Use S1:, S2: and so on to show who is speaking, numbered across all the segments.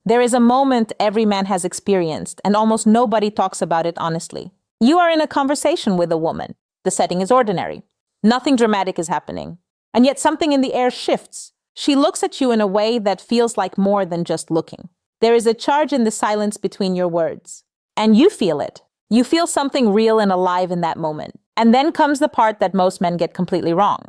S1: There is a moment every man has experienced, and almost nobody talks about it honestly. You are in a conversation with a woman. The setting is ordinary. Nothing dramatic is happening. And yet something in the air shifts. She looks at you in a way that feels like more than just looking. There is a charge in the silence between your words. And you feel it. You feel something real and alive in that moment. And then comes the part that most men get completely wrong.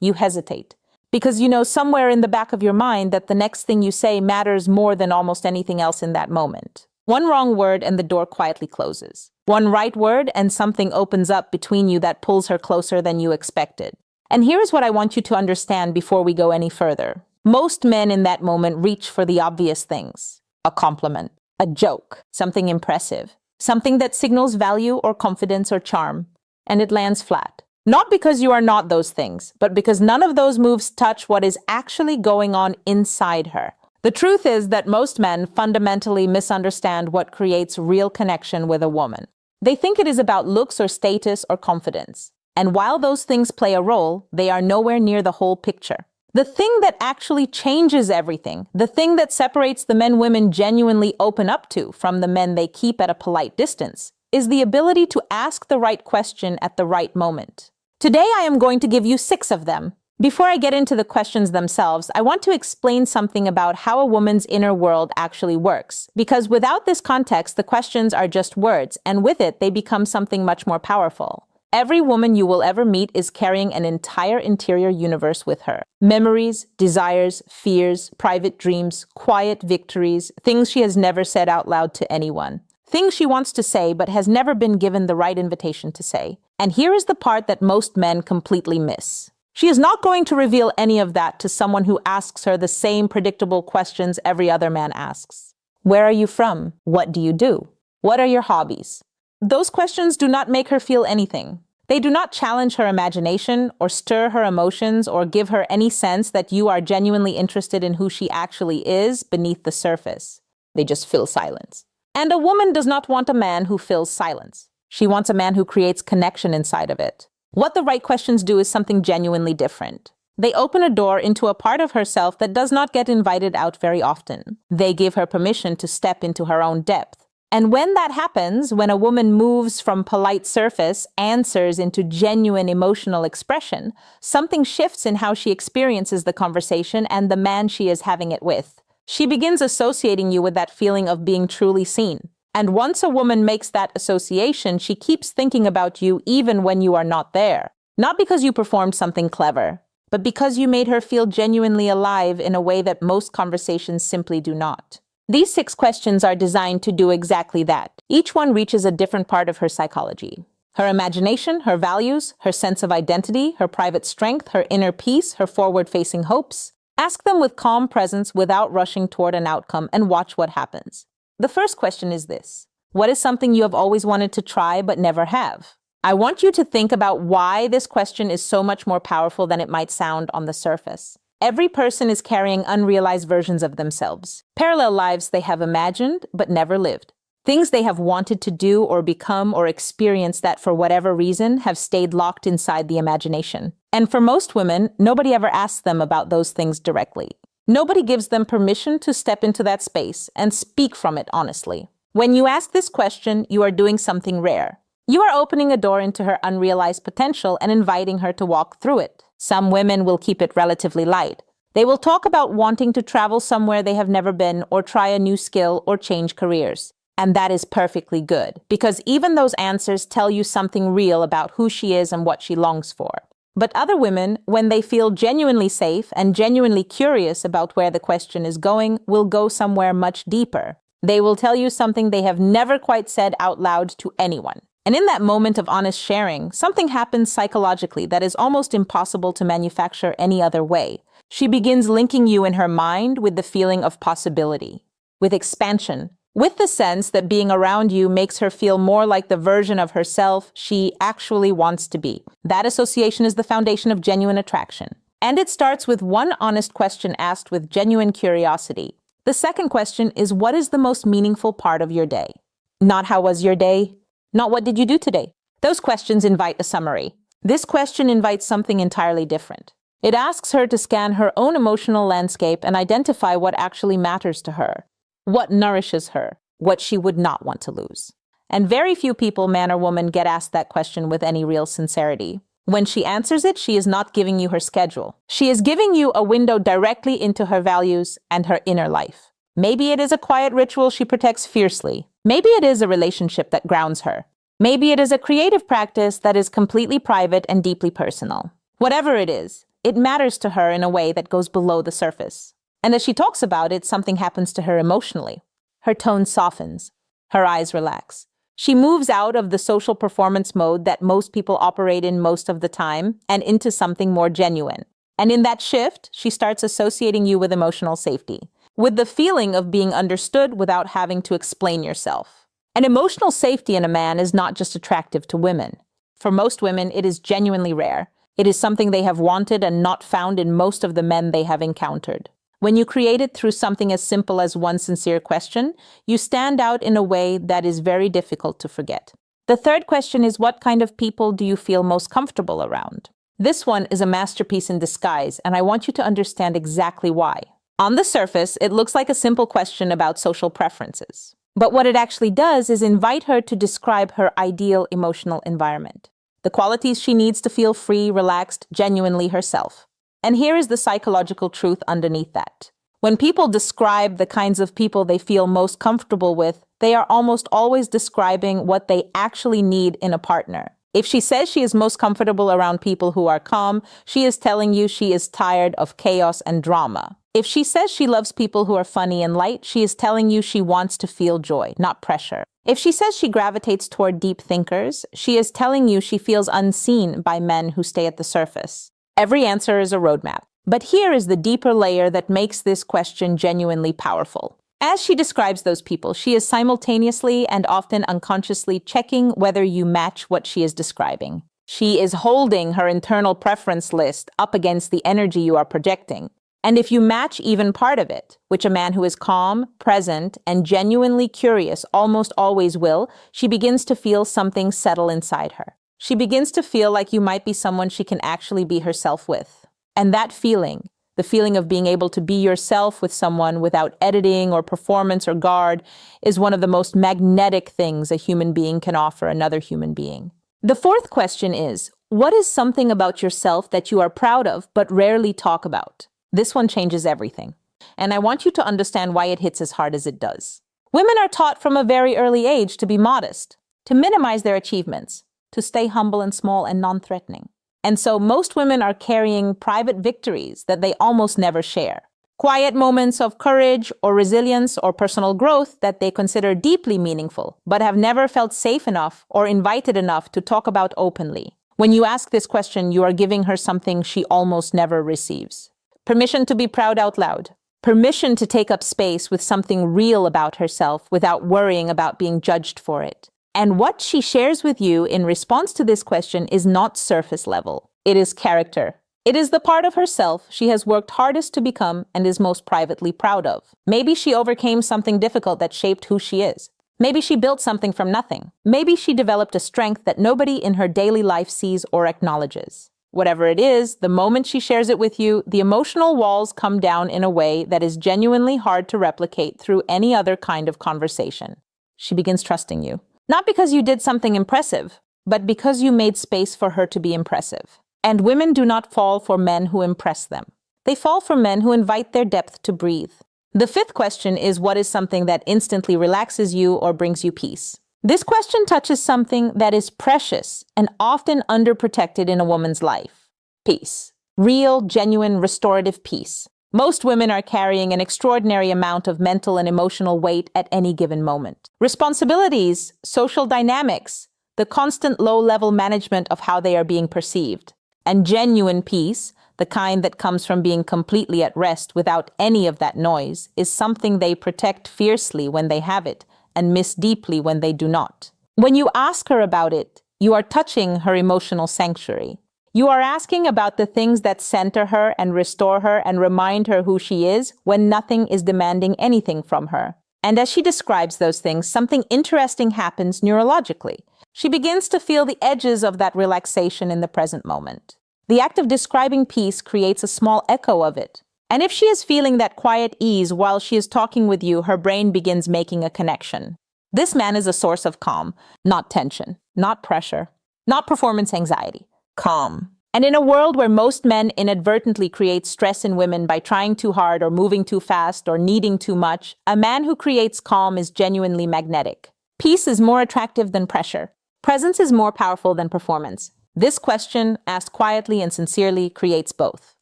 S1: You hesitate. Because you know somewhere in the back of your mind that the next thing you say matters more than almost anything else in that moment. One wrong word and the door quietly closes. One right word and something opens up between you that pulls her closer than you expected. And here's what I want you to understand before we go any further. Most men in that moment reach for the obvious things. A compliment, a joke, something impressive, something that signals value or confidence or charm, and it lands flat. Not because you are not those things, but because none of those moves touch what is actually going on inside her. The truth is that most men fundamentally misunderstand what creates real connection with a woman. They think it is about looks or status or confidence. And while those things play a role, they are nowhere near the whole picture. The thing that actually changes everything, the thing that separates the men women genuinely open up to from the men they keep at a polite distance, is the ability to ask the right question at the right moment. Today I am going to give you 6 of them. Before I get into the questions themselves, I want to explain something about how a woman's inner world actually works. Because without this context, the questions are just words, and with it, they become something much more powerful. Every woman you will ever meet is carrying an entire interior universe with her. Memories, desires, fears, private dreams, quiet victories, things she has never said out loud to anyone. Things she wants to say but has never been given the right invitation to say. And here is the part that most men completely miss. She is not going to reveal any of that to someone who asks her the same predictable questions every other man asks. Where are you from? What do you do? What are your hobbies? Those questions do not make her feel anything. They do not challenge her imagination or stir her emotions or give her any sense that you are genuinely interested in who she actually is beneath the surface. They just fill silence. And a woman does not want a man who fills silence. She wants a man who creates connection inside of it. What the right questions do is something genuinely different. They open a door into a part of herself that does not get invited out very often. They give her permission to step into her own depth. And when that happens, when a woman moves from polite surface answers into genuine emotional expression, something shifts in how she experiences the conversation and the man she is having it with. She begins associating you with that feeling of being truly seen. And once a woman makes that association, she keeps thinking about you even when you are not there. Not because you performed something clever, but because you made her feel genuinely alive in a way that most conversations simply do not. These 6 questions are designed to do exactly that. Each one reaches a different part of her psychology. Her imagination, her values, her sense of identity, her private strength, her inner peace, her forward-facing hopes. Ask them with calm presence without rushing toward an outcome and watch what happens. The first question is this: what is something you have always wanted to try but never have? I want you to think about why this question is so much more powerful than it might sound on the surface. Every person is carrying unrealized versions of themselves, parallel lives they have imagined but never lived. Things they have wanted to do or become or experience that for whatever reason have stayed locked inside the imagination. And for most women, nobody ever asks them about those things directly. Nobody gives them permission to step into that space and speak from it honestly. When you ask this question, you are doing something rare. You are opening a door into her unrealized potential and inviting her to walk through it. Some women will keep it relatively light. They will talk about wanting to travel somewhere they have never been or try a new skill or change careers. And that is perfectly good, because even those answers tell you something real about who she is and what she longs for. But other women, when they feel genuinely safe and genuinely curious about where the question is going, will go somewhere much deeper. They will tell you something they have never quite said out loud to anyone. And in that moment of honest sharing, something happens psychologically that is almost impossible to manufacture any other way. She begins linking you in her mind with the feeling of possibility, with expansion, with the sense that being around you makes her feel more like the version of herself she actually wants to be. That association is the foundation of genuine attraction. And it starts with one honest question asked with genuine curiosity. The second question is, what is the most meaningful part of your day? Not how was your day? Not what did you do today? Those questions invite a summary. This question invites something entirely different. It asks her to scan her own emotional landscape and identify what actually matters to her. what nourishes her, what she would not want to lose. And very few people, man or woman, get asked that question with any real sincerity. When she answers it, she is not giving you her schedule. She is giving you a window directly into her values and her inner life. Maybe it is a quiet ritual she protects fiercely. Maybe it is a relationship that grounds her. Maybe it is a creative practice that is completely private and deeply personal. Whatever it is, it matters to her in a way that goes below the surface. And as she talks about it, something happens to her emotionally. Her tone softens. Her eyes relax. She moves out of the social performance mode that most people operate in most of the time and into something more genuine. And in that shift, she starts associating you with emotional safety, with the feeling of being understood without having to explain yourself. And emotional safety in a man is not just attractive to women. For most women, it is genuinely rare. It is something they have wanted and not found in most of the men they have encountered. When you create it through something as simple as one sincere question, you stand out in a way that is very difficult to forget. The third question is, what kind of people do you feel most comfortable around? This one is a masterpiece in disguise, and I want you to understand exactly why. On the surface, it looks like a simple question about social preferences. But what it actually does is invite her to describe her ideal emotional environment, the qualities she needs to feel free, relaxed, genuinely herself. And here is the psychological truth underneath that. When people describe the kinds of people they feel most comfortable with, they are almost always describing what they actually need in a partner. If she says she is most comfortable around people who are calm, she is telling you she is tired of chaos and drama. If she says she loves people who are funny and light, she is telling you she wants to feel joy, not pressure. If she says she gravitates toward deep thinkers, she is telling you she feels unseen by men who stay at the surface. Every answer is a roadmap. But here is the deeper layer that makes this question genuinely powerful. As she describes those people, she is simultaneously and often unconsciously checking whether you match what she is describing. She is holding her internal preference list up against the energy you are projecting. And if you match even part of it, which a man who is calm, present, and genuinely curious almost always will, she begins to feel something settle inside her. She begins to feel like you might be someone she can actually be herself with. And that feeling, the feeling of being able to be yourself with someone without editing or performance or guard, is one of the most magnetic things a human being can offer another human being. The fourth question is, what is something about yourself that you are proud of but rarely talk about? This one changes everything. And I want you to understand why it hits as hard as it does. Women are taught from a very early age to be modest, to minimize their achievements, to stay humble and small and non-threatening. And so most women are carrying private victories that they almost never share. Quiet moments of courage or resilience or personal growth that they consider deeply meaningful, but have never felt safe enough or invited enough to talk about openly. When you ask this question, you are giving her something she almost never receives. Permission to be proud out loud. Permission to take up space with something real about herself without worrying about being judged for it. And what she shares with you in response to this question is not surface level. It is character. It is the part of herself she has worked hardest to become and is most privately proud of. Maybe she overcame something difficult that shaped who she is. Maybe she built something from nothing. Maybe she developed a strength that nobody in her daily life sees or acknowledges. Whatever it is, the moment she shares it with you, the emotional walls come down in a way that is genuinely hard to replicate through any other kind of conversation. She begins trusting you. Not because you did something impressive, but because you made space for her to be impressive. And women do not fall for men who impress them. They fall for men who invite their depth to breathe. The fifth question is, what is something that instantly relaxes you or brings you peace? This question touches something that is precious and often underprotected in a woman's life. Peace. Real, genuine, restorative peace. Most women are carrying an extraordinary amount of mental and emotional weight at any given moment. Responsibilities, social dynamics, the constant low-level management of how they are being perceived. And genuine peace, the kind that comes from being completely at rest without any of that noise, is something they protect fiercely when they have it and miss deeply when they do not. When you ask her about it, you are touching her emotional sanctuary. You are asking about the things that center her and restore her and remind her who she is when nothing is demanding anything from her. And as she describes those things, something interesting happens neurologically. She begins to feel the edges of that relaxation in the present moment. The act of describing peace creates a small echo of it, And if she is feeling that quiet ease while she is talking with you, her brain begins making a connection. This man is a source of calm, not tension, not pressure, not performance anxiety. Calm. And in a world where most men inadvertently create stress in women by trying too hard or moving too fast or needing too much, a man who creates calm is genuinely magnetic. Peace is more attractive than pressure. Presence is more powerful than performance. This question, asked quietly and sincerely, creates both.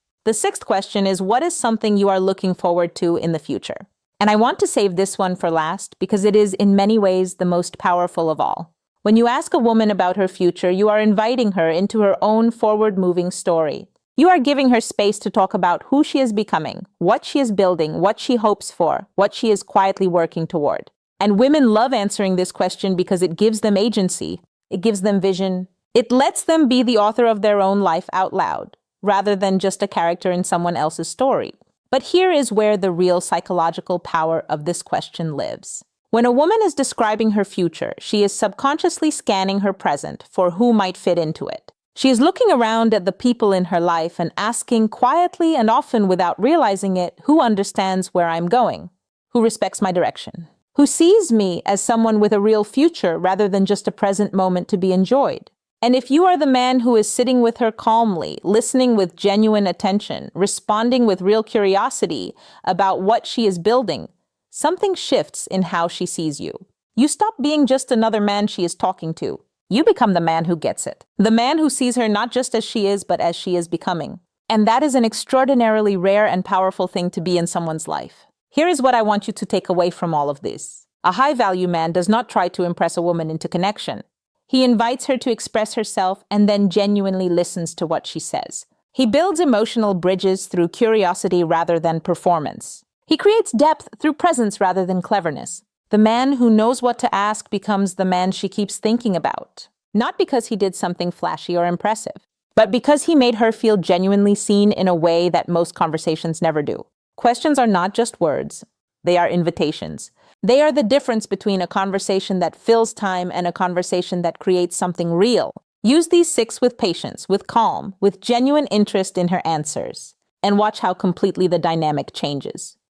S1: The sixth question is, what is something you are looking forward to in the future? And I want to save this one for last because it is in many ways the most powerful of all. When you ask a woman about her future, you are inviting her into her own forward-moving story. You are giving her space to talk about who she is becoming, what she is building, what she hopes for, what she is quietly working toward. And women love answering this question because it gives them agency, it gives them vision, it lets them be the author of their own life out loud, rather than just a character in someone else's story. But here is where the real psychological power of this question lives. When a woman is describing her future, she is subconsciously scanning her present for who might fit into it. She is looking around at the people in her life and asking quietly and often without realizing it, who understands where I'm going? Who respects my direction? Who sees me as someone with a real future rather than just a present moment to be enjoyed? And if you are the man who is sitting with her calmly, listening with genuine attention, responding with real curiosity about what she is building, something shifts in how she sees you. You stop being just another man she is talking to. You become the man who gets it. The man who sees her not just as she is, but as she is becoming. And that is an extraordinarily rare and powerful thing to be in someone's life. Here is what I want you to take away from all of this. A high-value man does not try to impress a woman into connection. He invites her to express herself and then genuinely listens to what she says. He builds emotional bridges through curiosity rather than performance. He creates depth through presence rather than cleverness. The man who knows what to ask becomes the man she keeps thinking about. Not because he did something flashy or impressive, but because he made her feel genuinely seen in a way that most conversations never do. Questions are not just words. They are invitations. They are the difference between a conversation that fills time and a conversation that creates something real. Use these 6 with patience, with calm, with genuine interest in her answers, and watch how completely the dynamic changes.